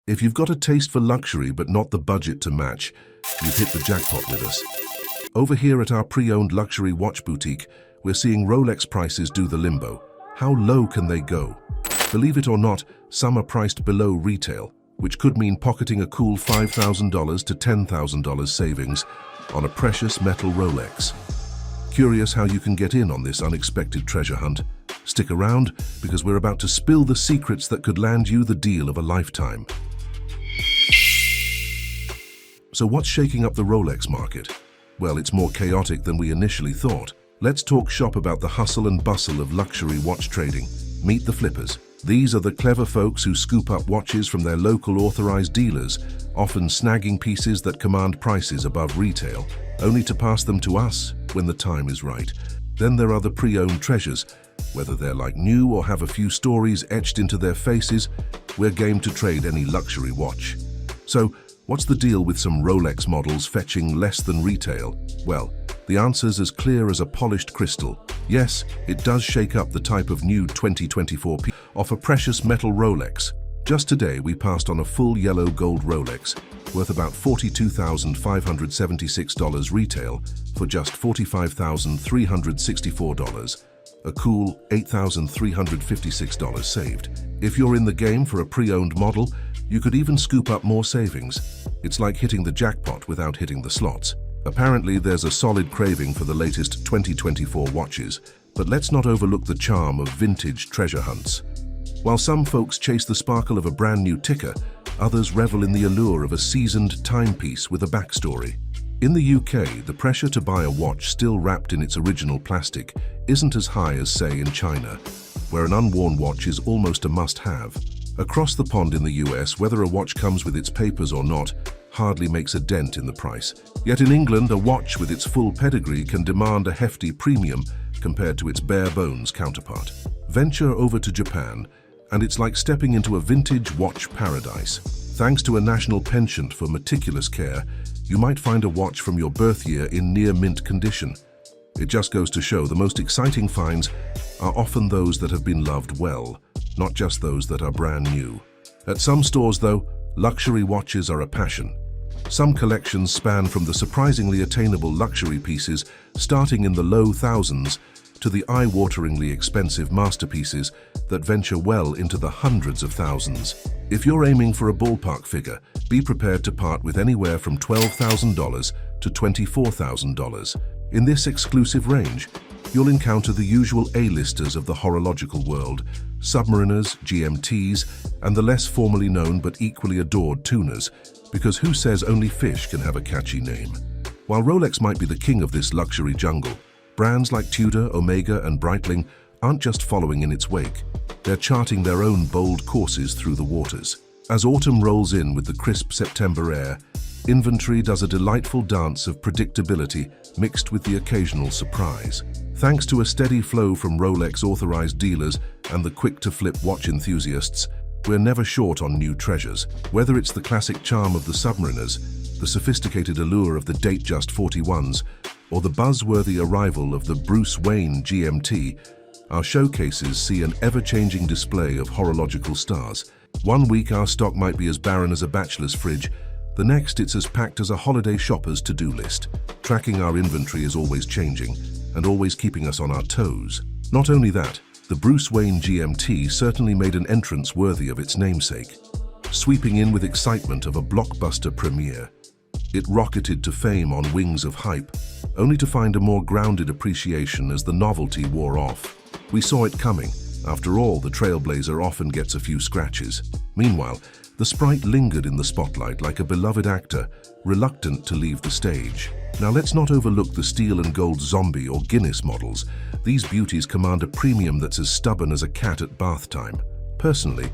If you've got a taste for luxury but not the budget to match, you've hit the jackpot with us. Over here at our pre-owned luxury watch boutique, we're seeing Rolex prices do the limbo. How low can they go? Believe it or not, some are priced below retail, which could mean pocketing a cool $5,000 to $10,000 savings on a precious metal Rolex. Curious how you can get in on this unexpected treasure hunt? Stick around, because we're about to spill the secrets that could land you the deal of a lifetime. So what's shaking up the Rolex market? Well, it's more chaotic than we initially thought. Let's talk shop about the hustle and bustle of luxury watch trading. Meet the flippers. These are the clever folks who scoop up watches from their local authorized dealers, often snagging pieces that command prices above retail, only to pass them to us when the time is right. Then there are the pre-owned treasures. Whether they're like new or have a few stories etched into their faces, we're game to trade any luxury watch. So, what's the deal with some Rolex models fetching less than retail? Well, the answer's as clear as a polished crystal. Yes, it does shake up the type of new 2024 piece of a precious metal Rolex. Just today, we passed on a full yellow gold Rolex, worth about $42,576 retail for just $45,364. A cool $8,356 saved. If you're in the game for a pre-owned model, you could even scoop up more savings. It's like hitting the jackpot without hitting the slots. Apparently, there's a solid craving for the latest 2024 watches, but let's not overlook the charm of vintage treasure hunts. While some folks chase the sparkle of a brand new ticker, others revel in the allure of a seasoned timepiece with a backstory. In the UK, the pressure to buy a watch still wrapped in its original plastic isn't as high as, say, in China, where an unworn watch is almost a must-have. Across the pond in the US, whether a watch comes with its papers or not hardly makes a dent in the price. Yet in England, a watch with its full pedigree can demand a hefty premium compared to its bare-bones counterpart. Venture over to Japan, and it's like stepping into a vintage watch paradise. Thanks to a national penchant for meticulous care, you might find a watch from your birth year in near-mint condition. It just goes to show the most exciting finds are often those that have been loved well, not just those that are brand new. At some stores, though, luxury watches are a passion. Some collections span from the surprisingly attainable luxury pieces starting in the low thousands to the eye-wateringly expensive masterpieces that venture well into the hundreds of thousands. If you're aiming for a ballpark figure, be prepared to part with anywhere from $12,000 to $24,000. In this exclusive range, you'll encounter the usual A-listers of the horological world, Submariners, GMTs, and the less formally known but equally adored tuners, because who says only fish can have a catchy name? While Rolex might be the king of this luxury jungle, brands like Tudor, Omega, and Breitling aren't just following in its wake. They're charting their own bold courses through the waters. As autumn rolls in with the crisp September air, inventory does a delightful dance of predictability mixed with the occasional surprise. Thanks to a steady flow from Rolex authorized dealers and the quick-to-flip watch enthusiasts, we're never short on new treasures. Whether it's the classic charm of the Submariners, the sophisticated allure of the Datejust 41s, or the buzzworthy arrival of the Bruce Wayne GMT, our showcases see an ever-changing display of horological stars. One week our stock might be as barren as a bachelor's fridge, the next it's as packed as a holiday shopper's to-do list. Tracking our inventory is always changing, and always keeping us on our toes. Not only that, the Bruce Wayne GMT certainly made an entrance worthy of its namesake. Sweeping in with excitement of a blockbuster premiere, it rocketed to fame on wings of hype, only to find a more grounded appreciation as the novelty wore off. We saw it coming. After all, the trailblazer often gets a few scratches. Meanwhile, the Sprite lingered in the spotlight like a beloved actor, reluctant to leave the stage. Now let's not overlook the steel and gold zombie or Guinness models. These beauties command a premium that's as stubborn as a cat at bath time. Personally,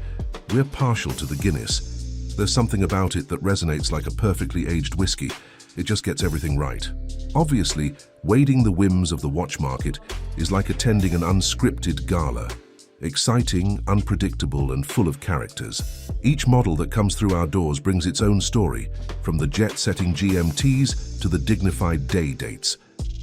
we're partial to the Guinness. There's something about it that resonates like a perfectly aged whiskey. It just gets everything right. Obviously, wading the whims of the watch market is like attending an unscripted gala. Exciting, unpredictable, and full of characters. Each model that comes through our doors brings its own story, from the jet-setting GMTs to the dignified day dates.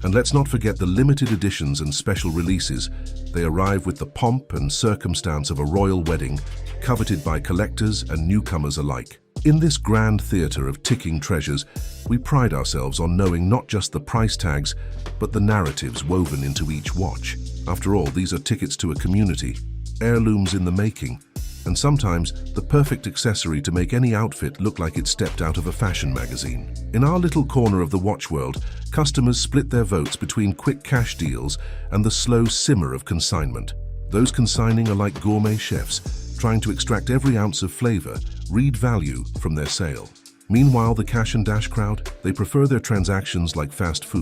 And let's not forget the limited editions and special releases, They arrive with the pomp and circumstance of a royal wedding, coveted by collectors and newcomers alike. In this grand theatre of ticking treasures, we pride ourselves on knowing not just the price tags, but the narratives woven into each watch. After all, these are tickets to a community, heirlooms in the making, and sometimes the perfect accessory to make any outfit look like it stepped out of a fashion magazine. In our little corner of the watch world, customers split their votes between quick cash deals and the slow simmer of consignment. Those consigning are like gourmet chefs, trying to extract every ounce of flavor, read value from their sale. Meanwhile, the cash and dash crowd, they prefer their transactions like fast food.